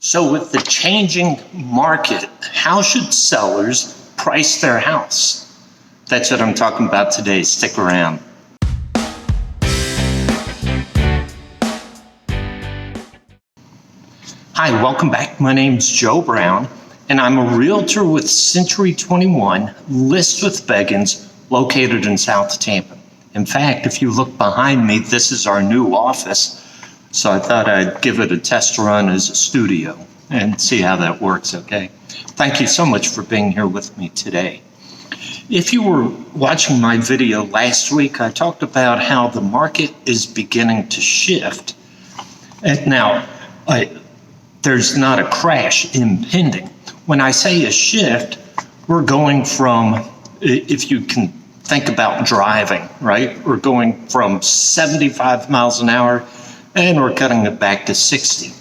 So with the changing market, how should sellers price their house? That's what I'm talking about today. Stick around. Hi, welcome back. My name's Joe Brown, and I'm a realtor with Century 21 List with Beggins, located in South Tampa. In fact, if you look behind me, this is our new office. So I thought I'd give it a test run as a studio and see how that works, okay? Thank you so much for being here with me today. If you were watching my video last week, I talked about how the market is beginning to shift. And now, there's not a crash impending. When I say a shift, we're going from, if you can think about driving, right? We're going from 75 miles an hour and we're cutting it back to 60.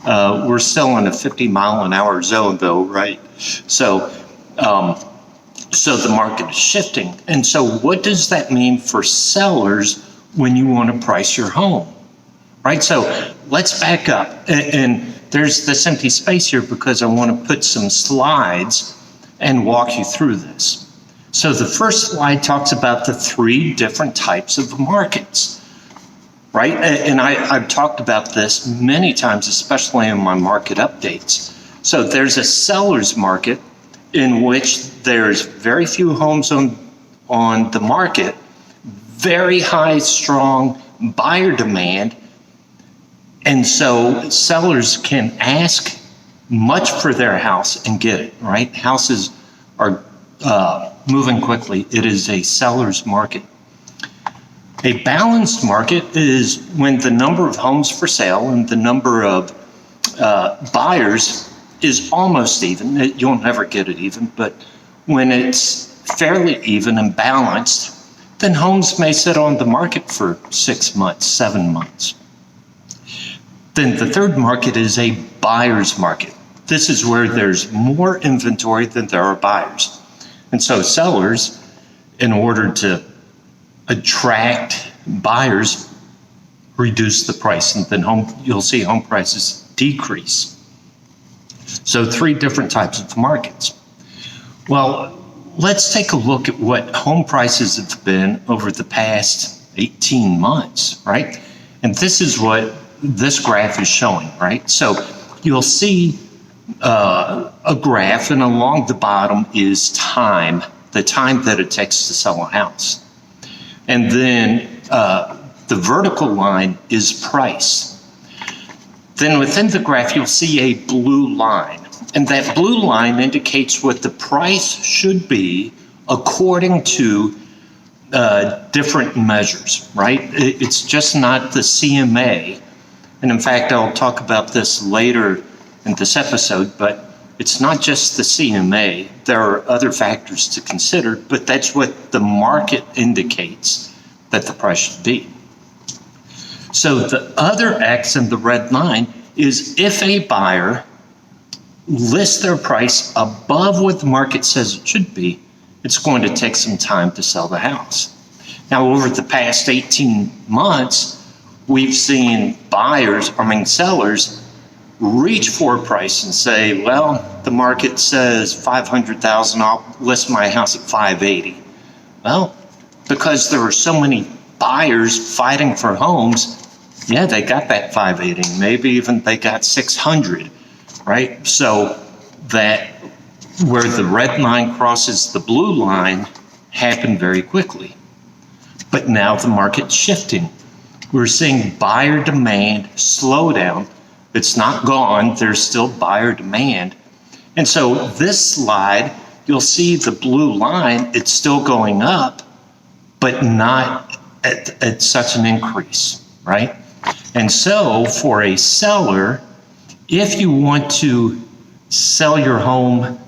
We're still in a 50 mile an hour zone though, right? So the market is shifting. And so what does that mean for sellers when you want to price your home, right? So let's back up. And there's this empty space here because I want to put some slides and walk you through this. So the first slide talks about the three different types of markets, right? And I've talked about this many times, especially in my market updates. So there's a seller's market in which there's very few homes on the market, very high, strong buyer demand. And so sellers can ask much for their house and get it, right? Houses are moving quickly. It is a seller's market. A balanced market is when the number of homes for sale and the number of buyers is almost even. You'll never get it even, but when it's fairly even and balanced, then homes may sit on the market for 6 months, 7 months. Then the third market is a buyer's market. This is where there's more inventory than there are buyers. And so sellers, in order to attract buyers, reduce the price, and then you'll see home prices decrease. So three different types of markets. Well, let's take a look at what home prices have been over the past 18 months, right? And this is what this graph is showing, right? So you'll see a graph, and along the bottom is time, the time that it takes to sell a house. And then the vertical line is price. Then within the graph, you'll see a blue line. And that blue line indicates what the price should be according to different measures, right? It's just not the CMA. And in fact, I'll talk about this later in this episode, but it's not just the CMA. There are other factors to consider, but that's what the market indicates that the price should be. So the other X in the red line is if a buyer lists their price above what the market says it should be, it's going to take some time to sell the house. Now, over the past 18 months, we've seen sellers reach for a price and say, well, the market says $500,000, I'll list my house at $580,000. Well, because there are so many buyers fighting for homes, yeah, they got that $580,000, maybe even they got $600,000, right? So that where the red line crosses the blue line happened very quickly. But now the market's shifting. We're seeing buyer demand slow down. It's not gone. There's still buyer demand. And so this slide, you'll see the blue line, it's still going up, but not at such an increase, right? And so for a seller, if you want to sell your home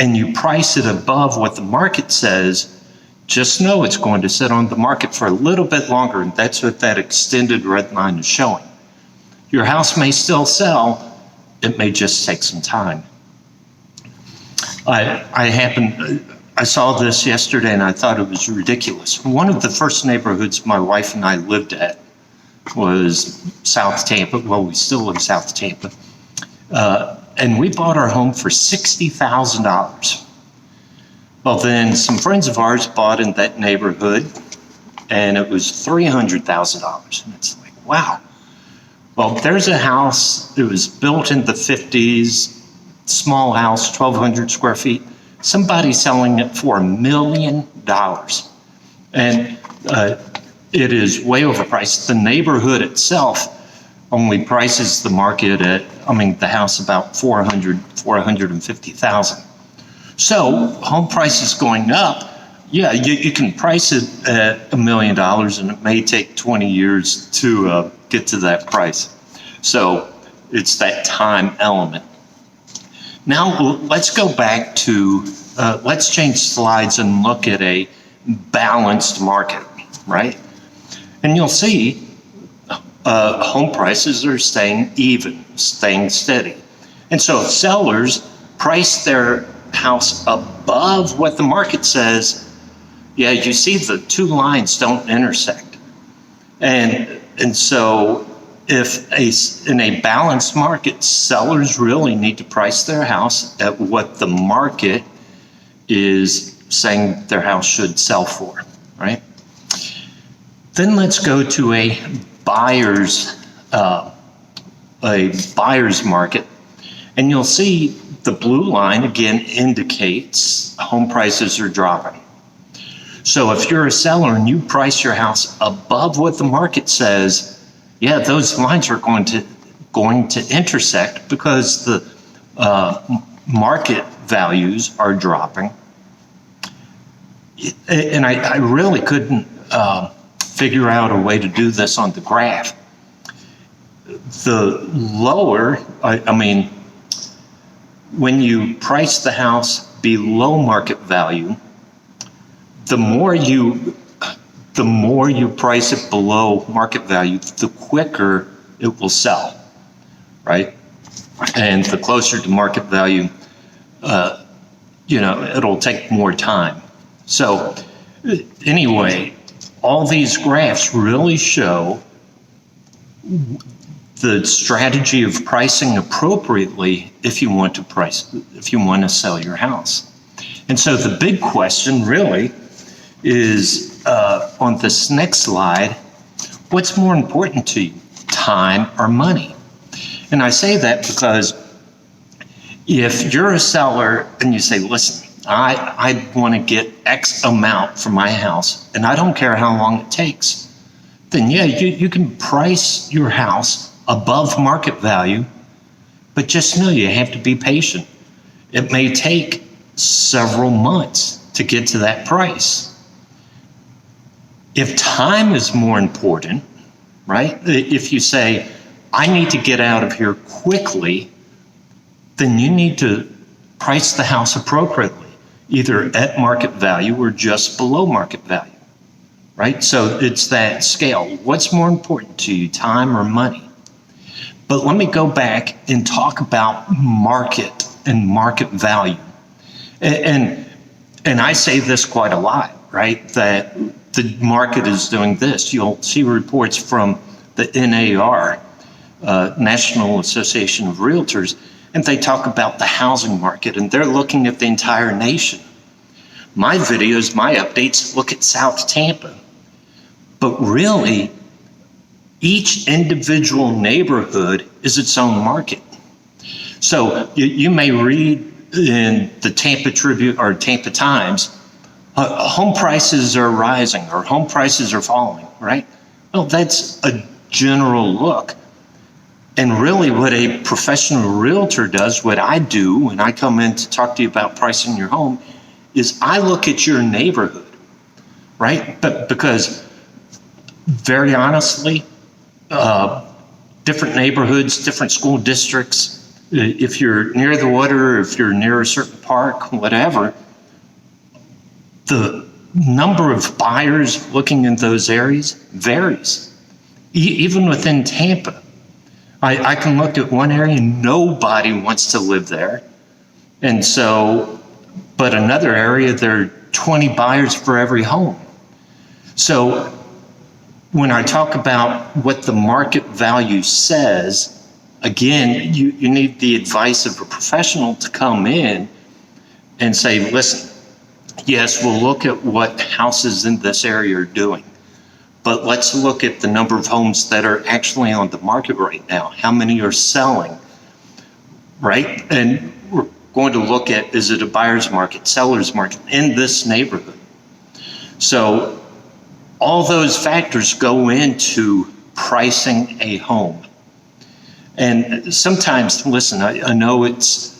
and you price it above what the market says, just know it's going to sit on the market for a little bit longer, and that's what that extended red line is showing. Your house may still sell, it may just take some time. I saw this yesterday and I thought it was ridiculous. One of the first neighborhoods my wife and I lived at was South Tampa. Well, we still live South Tampa. And we bought our home for $60,000. Well, then some friends of ours bought in that neighborhood, and it was $300,000. And it's like, wow. Well, there's a house, it was built in the 50s, small house, 1,200 square feet. Somebody selling it for $1 million. And it is way overpriced. The neighborhood itself only prices the market at, the house about $450,000. So home prices going up, yeah, you can price it at $1 million, and it may take 20 years to get to that price. So it's that time element. Now let's go back to, let's change slides and look at a balanced market, right? And you'll see home prices are staying even, staying steady. And so if sellers price their house above what the market says, yeah, you see the two lines don't intersect. And so if in a balanced market, sellers really need to price their house at what the market is saying their house should sell for, right? Then let's go to a buyer's market, and you'll see the blue line again indicates home prices are dropping. So if you're a seller and you price your house above what the market says, yeah, those lines are going to intersect because the market values are dropping. And I really couldn't figure out a way to do this on the graph. The lower, when you price the house below market value, the more you price it below market value, the quicker it will sell, right? And the closer to market value, it'll take more time. So anyway, all these graphs really show the strategy of pricing appropriately if you want to sell your house. And so the big question really is on this next slide, what's more important to you, time or money? And I say that because if you're a seller and you say, listen, I want to get X amount for my house, and I don't care how long it takes, then yeah, you can price your house above market value, but just know you have to be patient. It may take several months to get to that price. If time is more important, right? If you say, I need to get out of here quickly, then you need to price the house appropriately, either at market value or just below market value, right? So it's that scale. What's more important to you, time or money? But let me go back and talk about market and market value. And I say this quite a lot, right? That the market is doing this. You'll see reports from the NAR, National Association of Realtors, and they talk about the housing market, and they're looking at the entire nation. My videos, my updates look at South Tampa. But really, each individual neighborhood is its own market. So you may read in the Tampa Tribune or Tampa Times, home prices are rising or home prices are falling, right? Well, that's a general look. And really what a professional realtor does, what I do when I come in to talk to you about pricing your home, is I look at your neighborhood, right? But because very honestly, different neighborhoods, different school districts, if you're near the water, if you're near a certain park, whatever, the number of buyers looking in those areas varies. Even within Tampa, I can look at one area and nobody wants to live there. And so, but another area, there are 20 buyers for every home. So when I talk about what the market value says, Again, you need the advice of a professional to come in and say, listen, yes, we'll look at what houses in this area are doing, but let's look at the number of homes that are actually on the market right now. How many are selling, right? And we're going to look at, is it a buyer's market, seller's market in this neighborhood? So all those factors go into pricing a home. And sometimes, listen, I know it's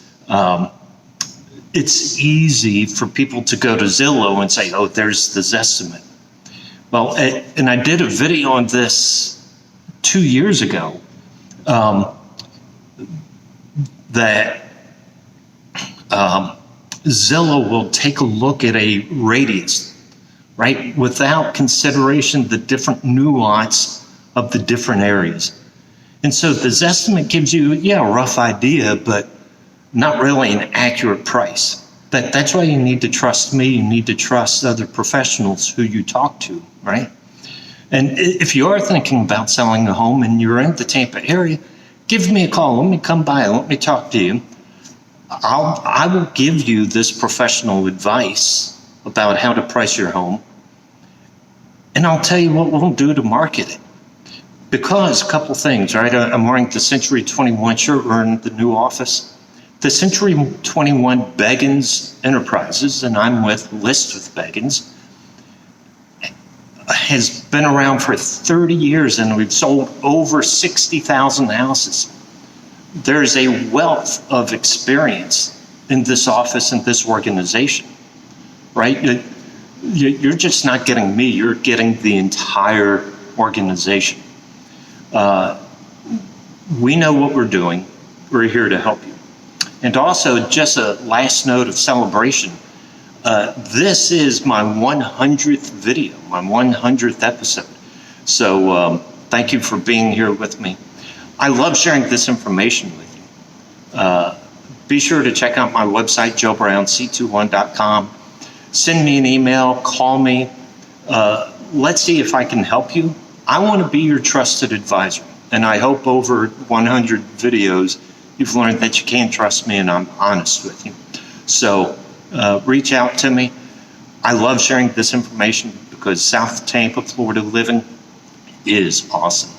easy for people to go to Zillow and say, oh, there's the Zestimate. Well, and I did a video on this 2 years ago, that Zillow will take a look at a radius, right, without consideration the different nuance of the different areas. And so the Zestimate gives you, a rough idea, but not really an accurate price. That's why you need to trust me. You need to trust other professionals who you talk to, right? And if you are thinking about selling a home and you're in the Tampa area, give me a call. Let me come by. Let me talk to you. I will give you this professional advice about how to price your home. And I'll tell you what we'll do to market it. Because a couple things, right? I'm wearing the Century 21 shirt. We're in the new office. The Century 21 Beggins Enterprises, and I'm with List with Beggins, has been around for 30 years, and we've sold over 60,000 houses. There's a wealth of experience in this office and this organization, right? You're just not getting me, you're getting the entire organization. We know what we're doing. We're here to help you. And also, just a last note of celebration. This is my 100th video, my 100th episode. So thank you for being here with me. I love sharing this information with you. Be sure to check out my website, joebrownc21.com. Send me an email, call me. Let's see if I can help you. I want to be your trusted advisor. And I hope over 100 videos, you've learned that you can trust me and I'm honest with you. So reach out to me. I love sharing this information because South Tampa, Florida living is awesome.